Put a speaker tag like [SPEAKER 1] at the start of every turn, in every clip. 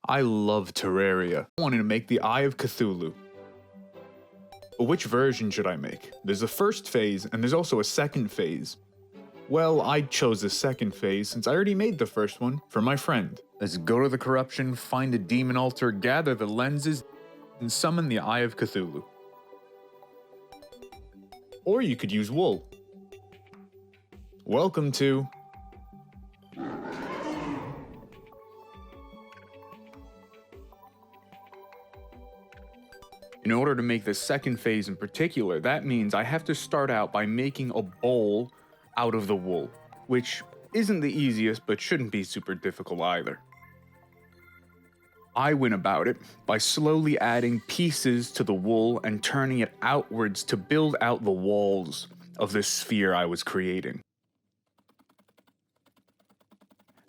[SPEAKER 1] I love Terraria. I wanted to make the Eye of Cthulhu. But which version should I make? There's a first phase, and there's also a second phase. Well, I chose the second phase since I already made the first one for my friend. Let's go to the corruption, find a demon altar, gather the lenses, and summon the Eye of Cthulhu. Or you could use wool. Welcome to... In order to make the second phase in particular, that means I have to start out by making a bowl out of the wool, which isn't the easiest but shouldn't be super difficult either. I went about it by slowly adding pieces to the wool and turning it outwards to build out the walls of the sphere I was creating.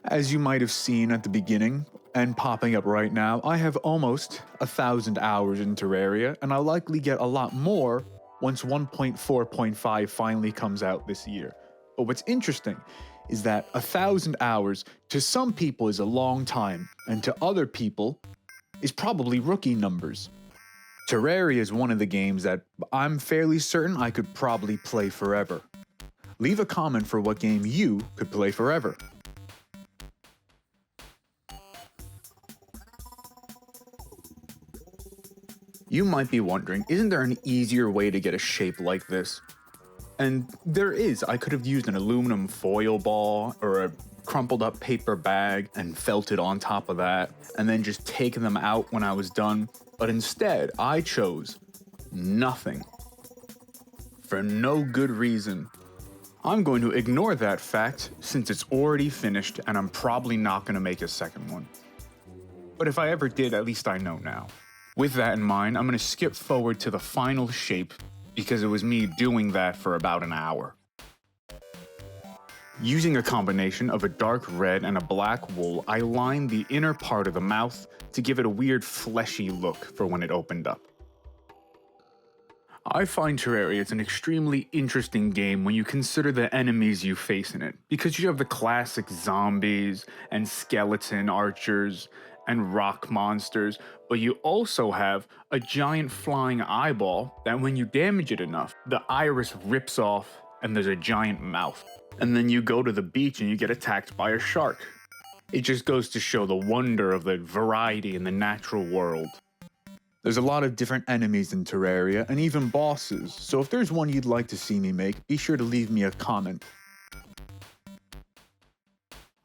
[SPEAKER 1] As you might have seen at the beginning, and popping up right now, I have almost 1,000 hours in Terraria, and I'll likely get a lot more once 1.4.5 finally comes out this year. But what's interesting is that 1,000 hours to some people is a long time, and to other people is probably rookie numbers. Terraria is one of the games that I'm fairly certain I could probably play forever. Leave a comment for what game you could play forever. You might be wondering, isn't there an easier way to get a shape like this? And there is. I could have used an aluminum foil ball or a crumpled up paper bag and felted on top of that, and then just taken them out when I was done. But instead, I chose nothing. For no good reason. I'm going to ignore that fact since it's already finished and I'm probably not going to make a second one. But if I ever did, at least I know now. With that in mind, I'm going to skip forward to the final shape because it was me doing that for about an hour. Using a combination of a dark red and a black wool, I lined the inner part of the mouth to give it a weird fleshy look for when it opened up. I find Terraria is an extremely interesting game when you consider the enemies you face in it, because you have the classic zombies and skeleton archers and rock monsters, but you also have a giant flying eyeball that when you damage it enough, the iris rips off and there's a giant mouth. And then you go to the beach and you get attacked by a shark. It just goes to show the wonder of the variety in the natural world. There's a lot of different enemies in Terraria and even bosses, so if there's one you'd like to see me make, be sure to leave me a comment.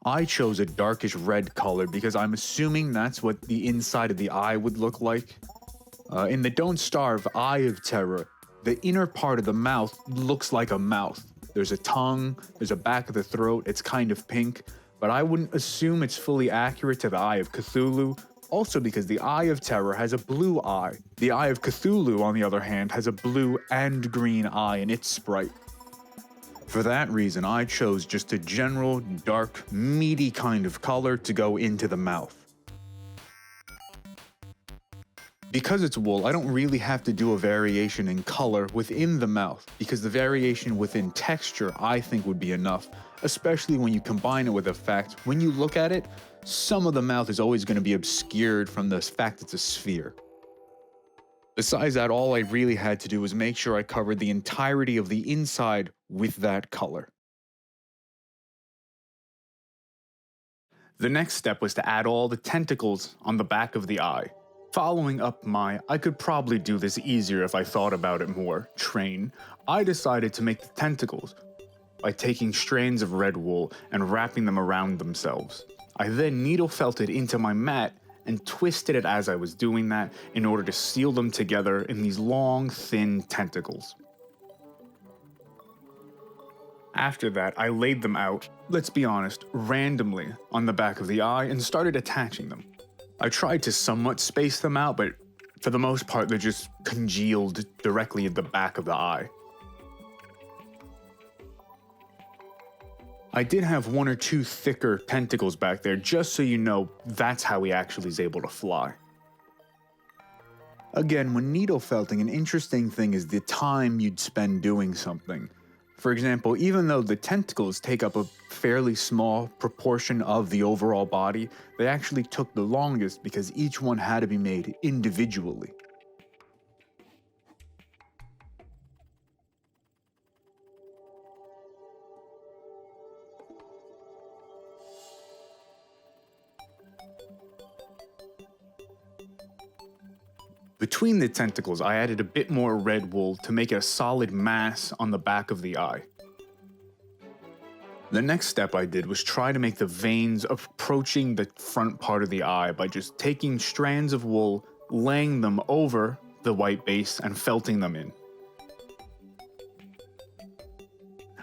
[SPEAKER 1] I chose a darkish red color because I'm assuming that's what the inside of the eye would look like. In the Don't Starve Eye of Terror, the inner part of the mouth looks like a mouth. There's a tongue, there's a back of the throat, it's kind of pink, but I wouldn't assume it's fully accurate to the Eye of Cthulhu, also because the Eye of Terror has a blue eye. The Eye of Cthulhu, on the other hand, has a blue and green eye in its sprite. For that reason, I chose just a general, dark, meaty kind of color to go into the mouth. Because it's wool, I don't really have to do a variation in color within the mouth, because the variation within texture I think would be enough, especially when you combine it with the fact, when you look at it, some of the mouth is always going to be obscured from the fact it's a sphere. Besides that, all I really had to do was make sure I covered the entirety of the inside with that color. The next step was to add all the tentacles on the back of the eye. Following up my, I could probably do this easier if I thought about it more, train, I decided to make the tentacles by taking strands of red wool and wrapping them around themselves. I then needle felted into my mat and twisted it as I was doing that in order to seal them together in these long, thin tentacles. After that, I laid them out, let's be honest, randomly on the back of the eye and started attaching them. I tried to somewhat space them out, but for the most part, they're just congealed directly at the back of the eye. I did have one or two thicker tentacles back there, just so you know that's how he actually is able to fly. Again, when needle felting, an interesting thing is the time you'd spend doing something. For example, even though the tentacles take up a fairly small proportion of the overall body, they actually took the longest because each one had to be made individually. Between the tentacles, I added a bit more red wool to make it a solid mass on the back of the eye. The next step I did was try to make the veins approaching the front part of the eye by just taking strands of wool, laying them over the white base, and felting them in.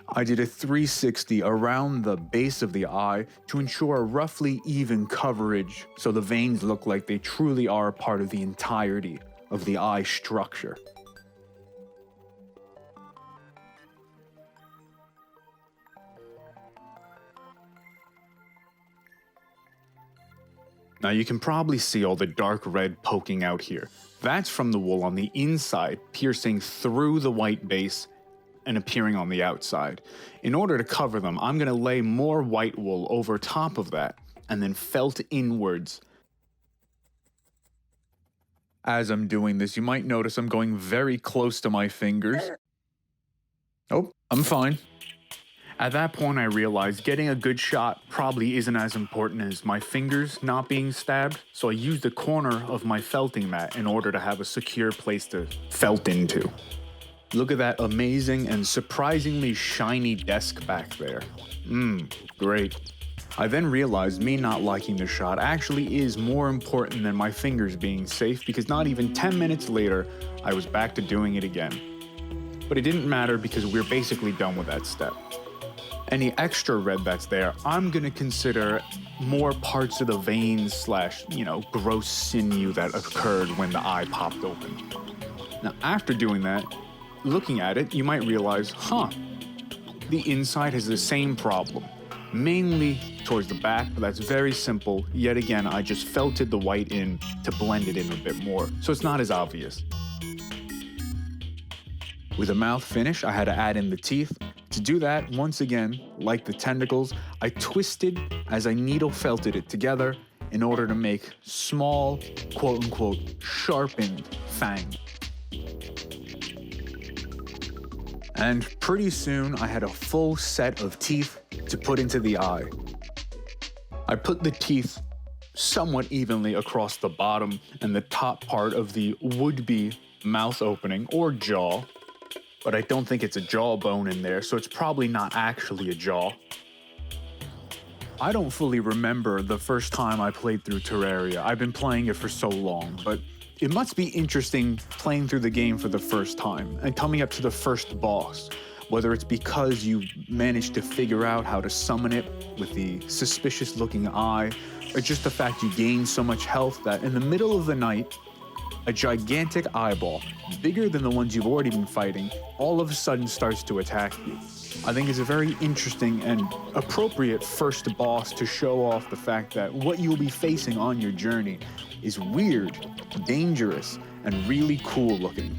[SPEAKER 1] I did a 360 around the base of the eye to ensure a roughly even coverage so the veins look like they truly are part of the entirety of the eye structure. Now you can probably see all the dark red poking out here. That's from the wool on the inside, piercing through the white base and appearing on the outside. In order to cover them, I'm going to lay more white wool over top of that and then felt inwards. As I'm doing this, you might notice I'm going very close to my fingers. Oh, I'm fine. At that point, I realized getting a good shot probably isn't as important as my fingers not being stabbed, so I used the corner of my felting mat in order to have a secure place to felt into. Look at that amazing and surprisingly shiny desk back there. Great. I then realized me not liking the shot actually is more important than my fingers being safe, because not even 10 minutes later, I was back to doing it again. But it didn't matter because we're basically done with that step. Any extra red that's there, I'm gonna consider more parts of the veins / gross sinew that occurred when the eye popped open. Now, after doing that, looking at it, you might realize, the inside has the same problem. Mainly towards the back, but that's very simple. Yet again, I just felted the white in to blend it in a bit more, so it's not as obvious. With the mouth finish, I had to add in the teeth. To do that, once again, like the tentacles, I twisted as I needle felted it together in order to make small, quote-unquote, sharpened fangs. And pretty soon, I had a full set of teeth to put into the eye. I put the teeth somewhat evenly across the bottom and the top part of the would-be mouth opening, or jaw, but I don't think it's a jawbone in there, so it's probably not actually a jaw. I don't fully remember the first time I played through Terraria. I've been playing it for so long, but it must be interesting playing through the game for the first time and coming up to the first boss, whether it's because you managed to figure out how to summon it with the suspicious looking eye, or just the fact you gain so much health that in the middle of the night, a gigantic eyeball, bigger than the ones you've already been fighting, all of a sudden starts to attack you. I think it's a very interesting and appropriate first boss to show off the fact that what you'll be facing on your journey is weird, dangerous, and really cool looking.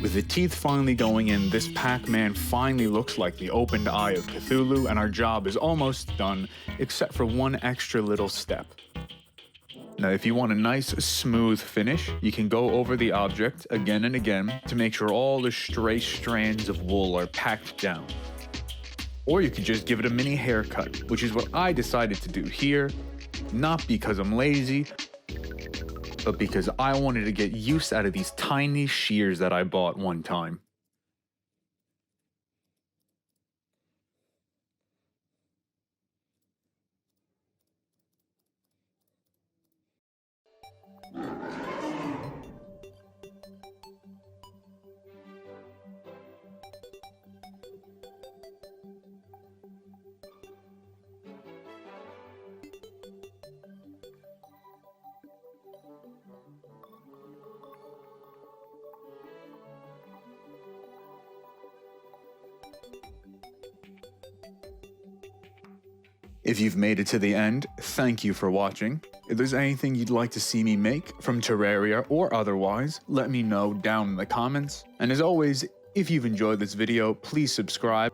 [SPEAKER 1] With the teeth finally going in, this Pac-Man finally looks like the opened eye of Cthulhu, and our job is almost done, except for one extra little step. Now, if you want a nice, smooth finish, you can go over the object again and again to make sure all the stray strands of wool are packed down. Or you could just give it a mini haircut, which is what I decided to do here, not because I'm lazy, but because I wanted to get use out of these tiny shears that I bought one time. If you've made it to the end, thank you for watching. If there's anything you'd like to see me make from Terraria or otherwise, let me know down in the comments. And as always, If you've enjoyed this video, please subscribe.